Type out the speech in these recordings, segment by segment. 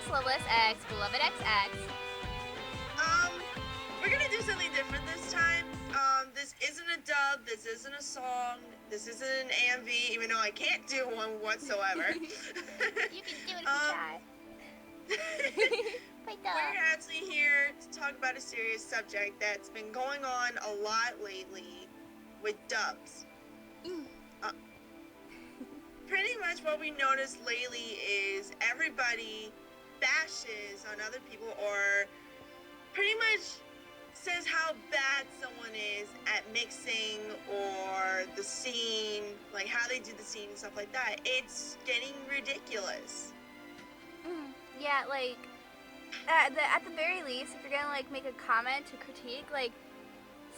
X Loveless X Beloved XX. We're gonna do something different this time. This isn't a dub, this isn't a song, this isn't an AMV, even though I can't do one whatsoever. You can do it if you try. We're actually here to talk about a serious subject that's been going on a lot lately with dubs. Pretty much what we noticed lately is everybody bashes on other people or pretty much says how bad someone is at mixing or the scene, like how they do the scene and stuff like that. It's getting ridiculous. Yeah, like at the very least, if you're gonna like make a comment to critique, like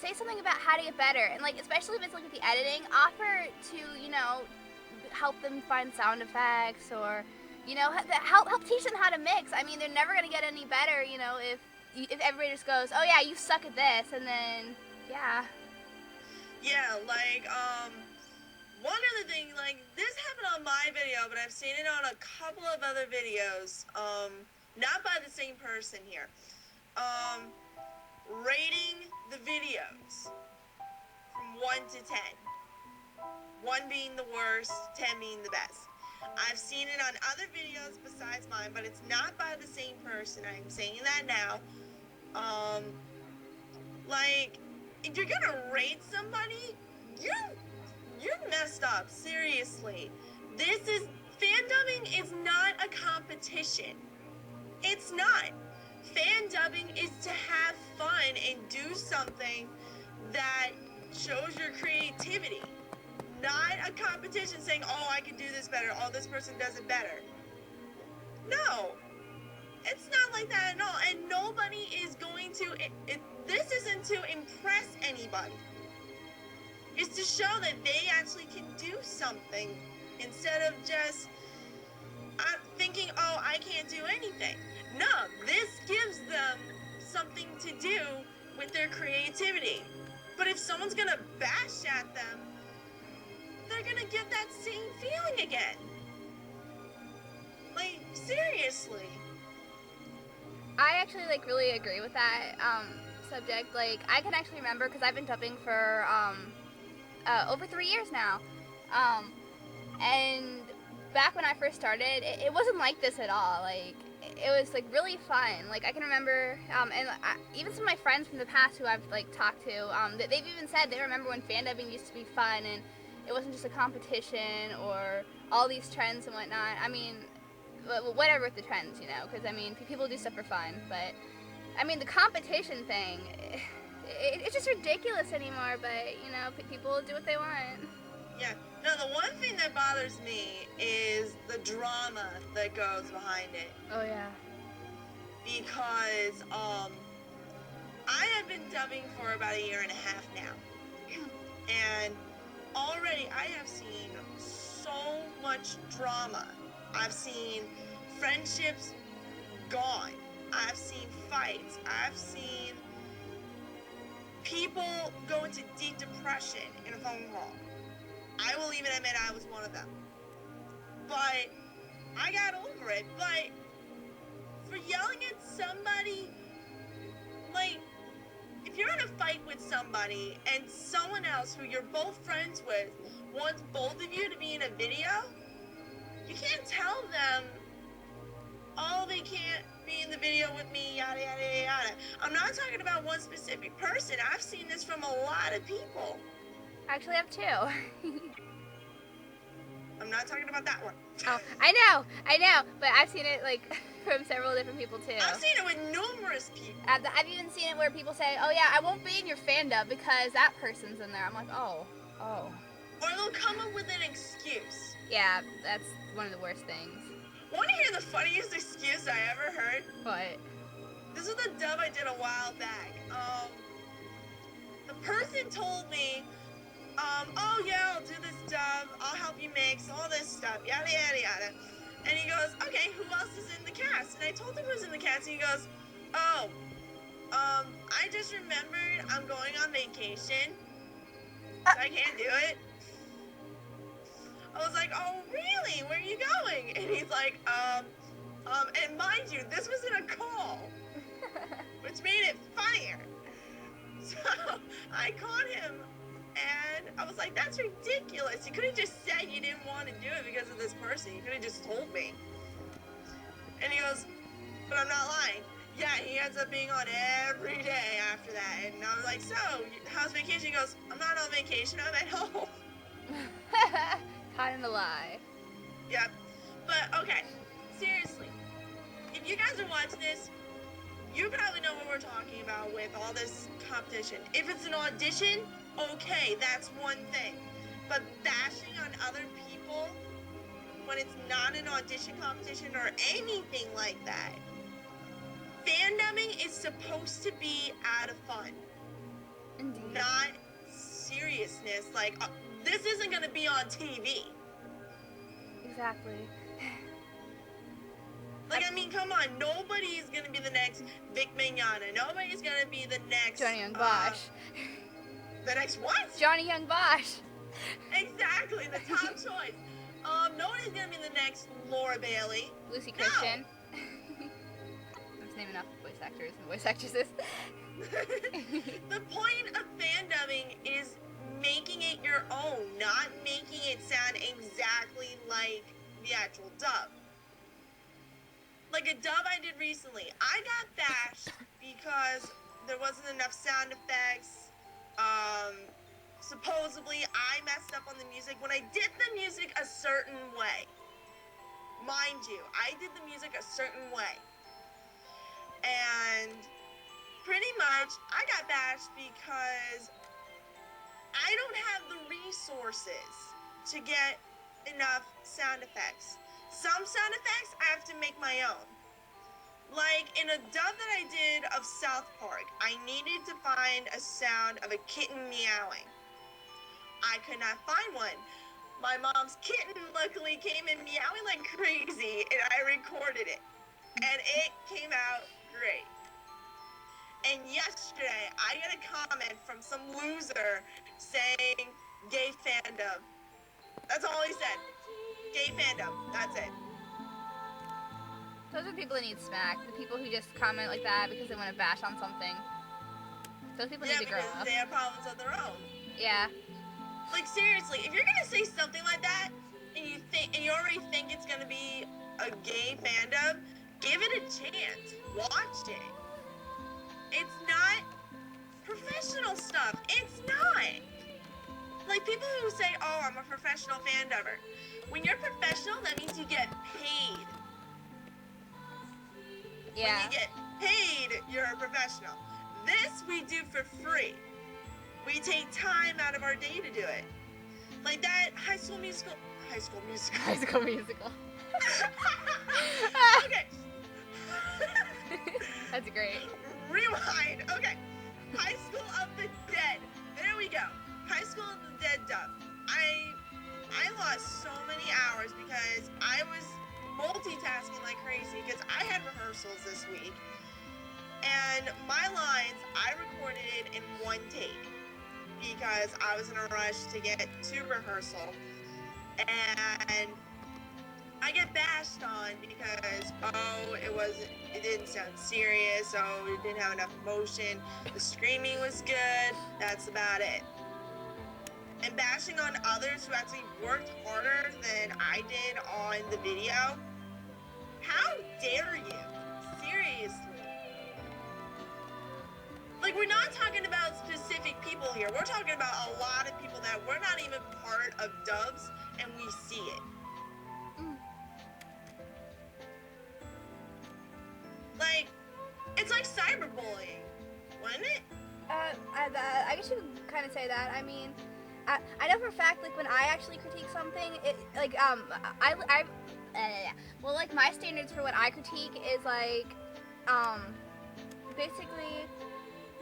say something about how to get better, and like especially if it's like with the editing, offer to help them find sound effects or help teach them how to mix. I mean, they're never gonna get any better, if everybody just goes, oh yeah, you suck at this, and then yeah, like one other thing, like this happened on my video, but I've seen it on a couple of other videos, not by the same person here, rating the videos from 1 to 10, 1 being the worst, 10 being the best. I've seen it on other videos besides mine, but it's not by the same person. I'm saying that now. Like, if you're gonna rate somebody, you're messed up, seriously. Fan dubbing is not a competition. It's not. Fan dubbing is to have fun and do something that shows your creativity. Not a competition saying, oh, I can do this better, oh, this person does it better. No. It's not like that at all, and nobody is going to, this isn't to impress anybody. It's to show that they actually can do something instead of just thinking, oh, I can't do anything. No, this gives them something to do with their creativity. But if someone's gonna bash at them, they're gonna get that same feeling again. Like, seriously. I actually really agree with that subject. Like, I can actually remember, because I've been dubbing for over 3 years now, and back when I first started, it wasn't like this at all. Like, it was like really fun. Like, I can remember, and even some of my friends from the past who I've talked to, they've even said they remember when fan dubbing used to be fun and it wasn't just a competition or all these trends and whatnot. I mean, whatever with the trends, because I mean, people do stuff for fun, but I mean, the competition thing, it's just ridiculous anymore, but people do what they want. Yeah. No, the one thing that bothers me is the drama that goes behind it. Oh yeah. Because I have been dubbing for about 1.5 years now. And already I have seen so much drama. I've seen friendships gone. I've seen fights. I've seen people go into deep depression in a phone call. I will even admit I was one of them. But I got over it. But for yelling at somebody, like, if you're in a fight with somebody and someone else who you're both friends with wants both of you to be in a video, you can't tell them, oh, they can't be in the video with me, yada, yada, yada. I'm not talking about one specific person. I've seen this from a lot of people. Actually, I have two. I'm not talking about that one. Oh, I know, but I've seen it from several different people too. I've seen it with numerous people. I've even seen it where people say, oh yeah, I won't be in your fan dub because that person's in there. I'm like, oh. Or they'll come up with an excuse. Yeah, that's one of the worst things. Want to hear the funniest excuse I ever heard? What? This is the dub I did a while back. The person told me, oh yeah, I'll do this dub, I'll help you mix, all this stuff, yada, yada, yada. And he goes, okay, who else is in the cast? And I told him who's in the cast, and he goes, oh, I just remembered I'm going on vacation, so I can't do it. I was like, oh, really? Where are you going? And he's like, And mind you, this was in a call, which made it funnier. So I called him and I was like, that's ridiculous. You could have just said you didn't want to do it because of this person. You could have just told me. And he goes, but I'm not lying. Yeah, he ends up being on every day after that. And I was like, so, how's vacation? He goes, I'm not on vacation, I'm at home. Caught in a lie. Yep. But, okay, seriously, if you guys are watching this, you probably know what we're talking about with all this competition. If it's an audition, okay, that's one thing. But bashing on other people when it's not an audition competition or anything like that. Fandoming is supposed to be out of fun. Indeed. Not seriousness. Like, this isn't going to be on TV. Exactly. Like, I mean, come on. Nobody's going to be the next Vic Mignogna. Nobody's going to be the next... Johnny Young Bosch. The next what? Johnny Young Bosch. Exactly, the top choice. Nobody's going to be the next Laura Bailey. Lucy Christian. Let's name enough voice actors and voice actresses. The point of fandubbing is making it your own, not making it sound exactly like the actual dub. Like a dub I did recently, I got bashed because there wasn't enough sound effects. Supposedly I messed up on the music when I did the music a certain way. Mind you, I did the music a certain way. And pretty much I got bashed because I don't have the resources to get enough sound effects. Some sound effects I have to make my own. Like in a dub that I did of South Park, I needed to find a sound of a kitten meowing. I could not find one. My mom's kitten luckily came in meowing like crazy and I recorded it. And it came out great. And yesterday, I got a comment from some loser saying, gay fandom. That's all he said. Gay fandom. That's it. Those are people that need smacked. The people who just comment like that because they want to bash on something. Those people need to grow because up. they have problems of their own. Yeah. Like seriously, if you're gonna say something like that, and you already think it's gonna be a gay fandom, give it a chance. Watch it. It's not professional stuff. It's not. Like people who say, oh, I'm a professional fandubber. When you're professional, that means you get paid. Yeah. When you get paid, you're a professional. This we do for free. We take time out of our day to do it. Like that High School Musical. High School Musical. Okay. That's great. Rewind. Okay. High School of the Dead. There we go. High School of the Dead dub. I lost so many hours because I was multitasking like crazy because I had rehearsals this week. And my lines, I recorded it in one take because I was in a rush to get to rehearsal. And I get bashed on because, oh, it didn't sound serious, oh, it didn't have enough emotion, the screaming was good, that's about it. And bashing on others who actually worked harder than I did on the video, how dare you? Seriously. Like, we're not talking about specific people here, we're talking about a lot of people that we're not even part of dubs, and we see it. Like, it's like cyberbullying, wasn't it? I guess you could kind of say that. I mean, I know for a fact, like, when I actually critique something, it, like, well, like, my standards for what I critique is, like, basically,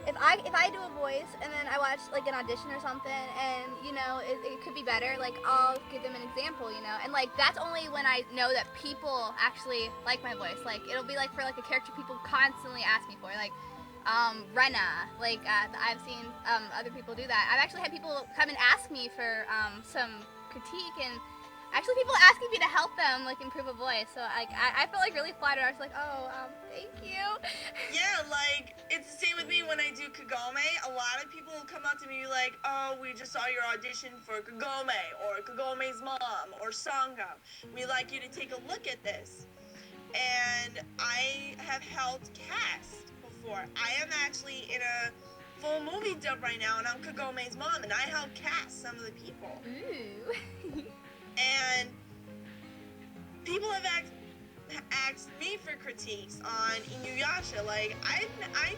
if I do a voice, and then I watch, like, an audition or something, and, you know, it could be better, like, I'll give them an example, you know, and, like, that's only when I know that people actually like my voice. Like, it'll be, like, for, like, a character people constantly ask me for, like, Renna, like, I've seen, other people do that. I've actually had people come and ask me for, some critique, and Actually, people asking me to help them like improve a voice, so I felt like really flattered. I was like, oh, thank you. Yeah, like, it's the same with me when I do Kagome. A lot of people will come up to me like, oh, we just saw your audition for Kagome, or Kagome's mom, or Sangam. We'd like you to take a look at this. And I have helped cast before. I am actually in a full movie dub right now, and I'm Kagome's mom, and I help cast some of the people. Ooh. And people have asked me for critiques on Inuyasha. Like, I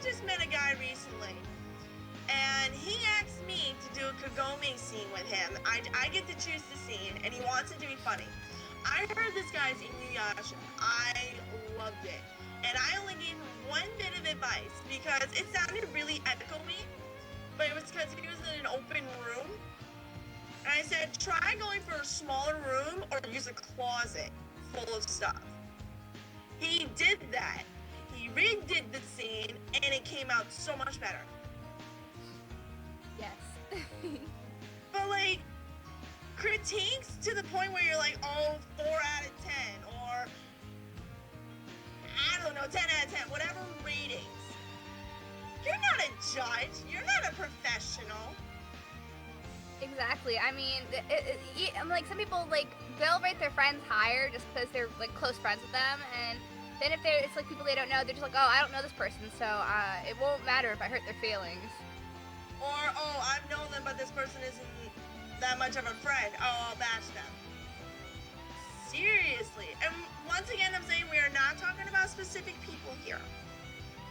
just met a guy recently, and he asked me to do a Kagome scene with him. I get to choose the scene, and he wants it to be funny. I heard this guy's Inuyasha. I loved it. And I only gave him one bit of advice because it sounded really echoey, but it was because he was in an open room. And I said, try going for a smaller room or use a closet full of stuff. He did that. He redid the scene, and it came out so much better. Yes. But, like, critiques to the point where you're like, oh, 4 out of 10, or, I don't know, 10 out of 10, whatever ratings. You're not a judge. You're not a professional. Exactly. I mean, like some people like they'll rate their friends higher just because they're like close friends with them, and then if it's like people they don't know, they're just like, oh, I don't know this person, so it won't matter if I hurt their feelings. Or, oh, I've known them, but this person isn't that much of a friend. Oh, I'll bash them. Seriously. And once again, I'm saying we are not talking about specific people here.